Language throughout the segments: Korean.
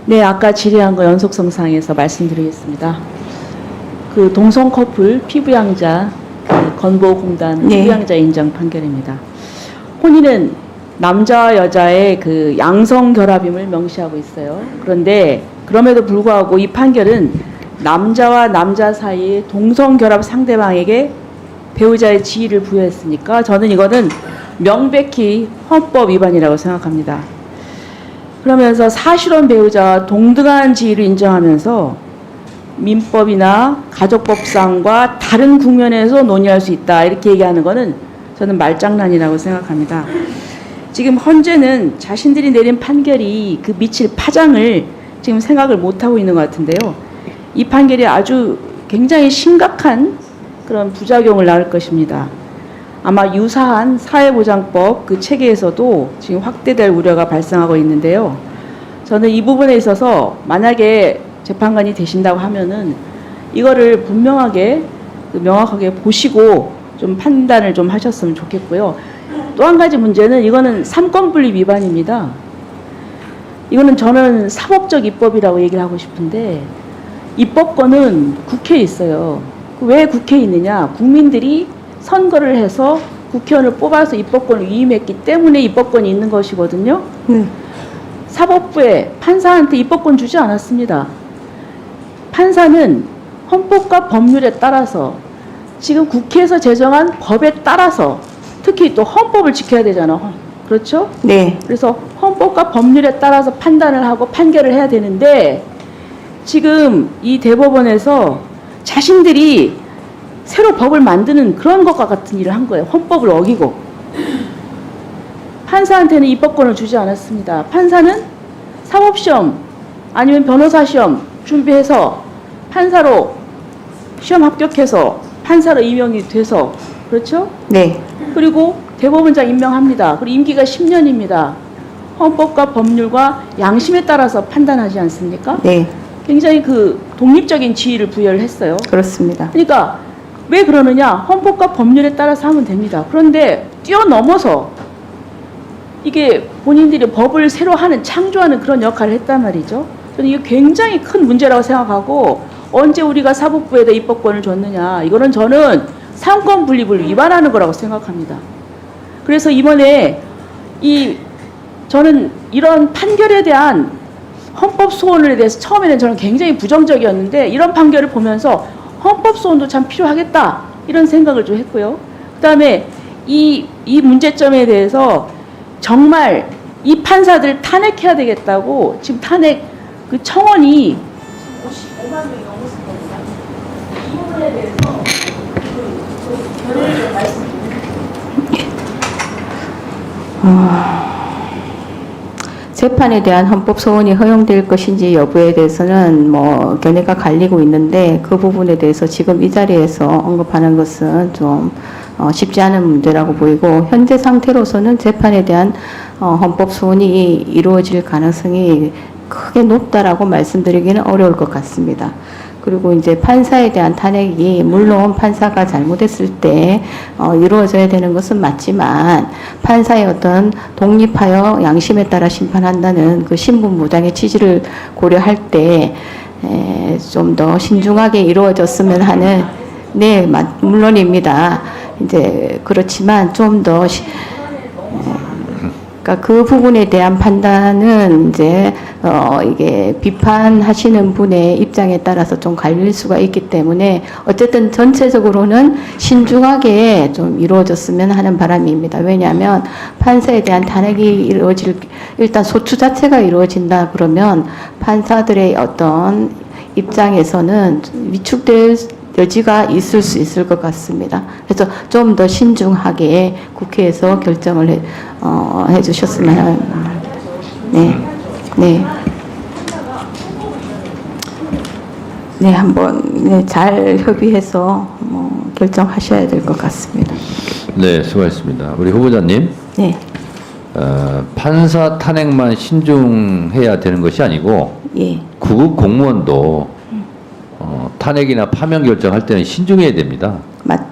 네, 아까 질의한 거 연속성상에서 말씀드리겠습니다. 그 동성 커플 피부양자 건보공단 네. 피부양자 인정 판결입니다. 혼인은 남자와 여자의 그 양성 결합임을 명시하고 있어요. 그런데 그럼에도 불구하고 이 판결은 남자와 남자 사이의 동성 결합 상대방에게 배우자의 지위를 부여했으니까 저는 이거는 명백히 헌법 위반이라고 생각합니다. 그러면서 사실혼 배우자와 동등한 지위를 인정하면서 민법이나 가족법상과 다른 국면에서 논의할 수 있다 이렇게 얘기하는 것은 저는 말장난이라고 생각합니다. 지금 헌재는 자신들이 내린 판결이 그 미칠 파장을 지금 생각을 못하고 있는 것 같은데요. 이 판결이 아주 굉장히 심각한 그런 부작용을 낳을 것입니다. 아마 유사한 사회보장법 그 체계에서도 지금 확대될 우려가 발생하고 있는데요. 저는 이 부분에 있어서 만약에 재판관이 되신다고 하면은 이거를 분명하게 명확하게 보시고 좀 판단을 좀 하셨으면 좋겠고요. 또 한 가지 문제는 이거는 삼권분립 위반입니다. 이거는 저는 사법적 입법이라고 얘기를 하고 싶은데 입법권은 국회에 있어요. 왜 국회에 있느냐? 국민들이 선거를 해서 국회의원을 뽑아서 입법권을 위임했기 때문에 입법권이 있는 것이거든요. 사법부에 판사한테 입법권 주지 않았습니다. 판사는 헌법과 법률에 따라서 지금 국회에서 제정한 법에 따라서 특히 또 헌법을 지켜야 되잖아. 그렇죠? 네. 그래서 헌법과 법률에 따라서 판단을 하고 판결을 해야 되는데 지금 이 대법원에서 자신들이 새로 법을 만드는 그런 것과 같은 일을 한 거예요. 헌법을 어기고. 판사한테는 입법권을 주지 않았습니다. 판사는 사법시험 아니면 변호사시험 준비해서 판사로 시험 합격해서 판사로 임명이 돼서 그렇죠? 네. 그리고 대법원장 임명합니다. 그리고 임기가 10년입니다. 헌법과 법률과 양심에 따라서 판단하지 않습니까? 네. 굉장히 그 독립적인 지위를 부여를 했어요. 그렇습니다. 그러니까 왜 그러느냐? 헌법과 법률에 따라서 하면 됩니다. 그런데 뛰어넘어서 이게 본인들이 법을 새로 하는 창조하는 그런 역할을 했단 말이죠. 저는 이게 굉장히 큰 문제라고 생각하고 언제 우리가 사법부에다 입법권을 줬느냐. 이거는 저는 삼권 분립을 위반하는 거라고 생각합니다. 그래서 이번에 저는 이런 판결에 대한 헌법 소원에 대해서 처음에는 저는 굉장히 부정적이었는데 이런 판결을 보면서 헌법 소원도 참 필요하겠다 이런 생각을 좀 했고요. 그다음에 이 문제점에 대해서 정말 이 판사들 탄핵해야 되겠다고 지금 탄핵 그 청원이 55만 명이 넘었습니다. 이 부분에 대해서 결의를 좀 말씀드립니다. 재판에 대한 헌법 소원이 허용될 것인지 여부에 대해서는 뭐 견해가 갈리고 있는데 그 부분에 대해서 지금 이 자리에서 언급하는 것은 좀 쉽지 않은 문제라고 보이고 현재 상태로서는 재판에 대한 헌법 소원이 이루어질 가능성이 크게 높다라고 말씀드리기는 어려울 것 같습니다. 그리고 이제 판사에 대한 탄핵이 물론 판사가 잘못했을 때 이루어져야 되는 것은 맞지만 판사의 어떤 독립하여 양심에 따라 심판한다는 그 신분무장의 취지를 고려할 때 좀 더 신중하게 이루어졌으면 하는 네 물론입니다. 이제 그렇지만 좀 더 그러니까 그 부분에 대한 판단은 이제 이게 비판하시는 분의 입장에 따라서 좀 갈릴 수가 있기 때문에 어쨌든 전체적으로는 신중하게 좀 이루어졌으면 하는 바람입니다. 왜냐하면 판사에 대한 탄핵이 일단 소추 자체가 이루어진다 그러면 판사들의 어떤 입장에서는 위축될 여지가 있을 수 있을 것 같습니다. 그래서 좀 더 신중하게 국회에서 결정을 해주셨으면 하는. 네, 네, 네, 한번 잘 협의해서 결정하셔야 될 것 같습니다. 네, 수고하셨습니다. 우리 후보자님. 네, 판사 탄핵만 신중해야 되는 것이 아니고 예, 구급 공무원도 탄핵이나 파면 결정할 때는 신중해야 됩니다.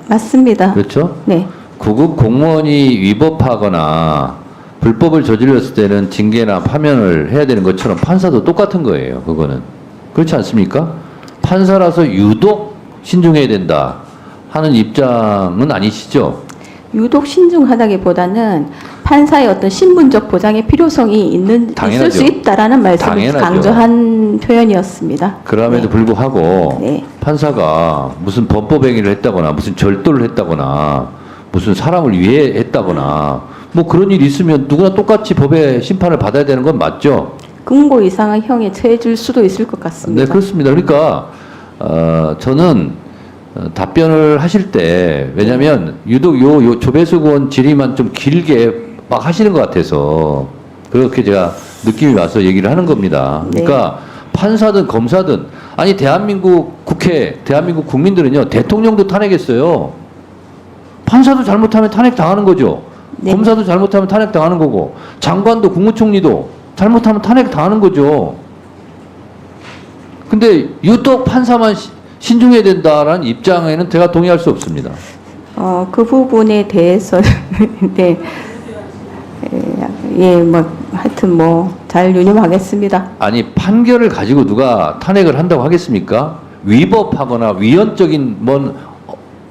맞습니다. 그렇죠? 네, 구급 공무원이 위법하거나 불법을 저질렀을 때는 징계나 파면을 해야 되는 것처럼 판사도 똑같은 거예요. 그거는. 그렇지 않습니까? 판사라서 유독 신중해야 된다 하는 입장은 아니시죠? 유독 신중하다기보다는 판사의 어떤 신분적 보장의 필요성이 있을 당연하죠. 수 있다라는 말씀을 당연하죠. 강조한 표현이었습니다. 그럼에도 네. 불구하고 네. 판사가 무슨 범법 행위를 했다거나 무슨 절도를 했다거나 무슨 사람을 위해 했다거나 뭐 그런 일이 있으면 누구나 똑같이 법의 심판을 받아야 되는 건 맞죠? 금고 이상의 형에 처해질 수도 있을 것 같습니다. 네, 그렇습니다. 그러니까 저는 답변을 하실 때 왜냐하면 유독 요 조배수 의원 질의만 좀 길게 막 하시는 것 같아서 그렇게 제가 느낌이 와서 얘기를 하는 겁니다. 네. 그러니까 판사든 검사든 아니 대한민국 국회, 대한민국 국민들은요 대통령도 탄핵했어요. 판사도 잘못하면 탄핵 당하는 거죠. 네. 검사도 잘못하면 탄핵 당하는 거고 장관도 국무총리도 잘못하면 탄핵 당하는 거죠. 근데 유독 판사만 신중해야 된다라는 입장에는 제가 동의할 수 없습니다. 그 부분에 대해서는 네, 뭐 하여튼 뭐 잘 유념하겠습니다. 아니 판결을 가지고 누가 탄핵을 한다고 하겠습니까? 위법하거나 위헌적인 뭔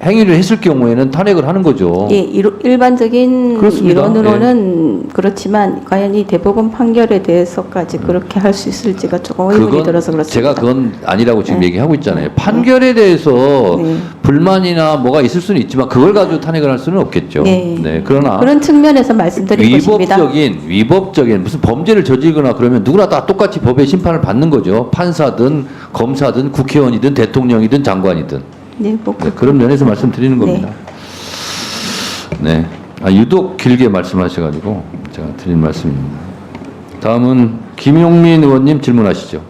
행위를 했을 경우에는 탄핵을 하는 거죠. 예, 일반적인 그렇습니다. 이론으로는 그렇지만 과연 이 대법원 판결에 대해서까지 그렇게 할 수 있을지가 조금 의문이 들어서 그렇습니다. 제가 그건 아니라고 지금 네. 얘기하고 있잖아요. 판결에 대해서 네. 불만이나 뭐가 있을 수는 있지만 그걸 가지고 탄핵을 할 수는 없겠죠. 네. 그러나 그런 측면에서 말씀드린 것입니다. 위법적인 무슨 범죄를 저지르거나 그러면 누구나 다 똑같이 법의 심판을 받는 거죠. 판사든 검사든 국회의원이든 대통령이든 장관이든. 네, 뭐 네, 그런 면에서 말씀드리는 겁니다. 네. 유독 길게 말씀하셔가지고 제가 드린 말씀입니다. 다음은 김용민 의원님 질문하시죠.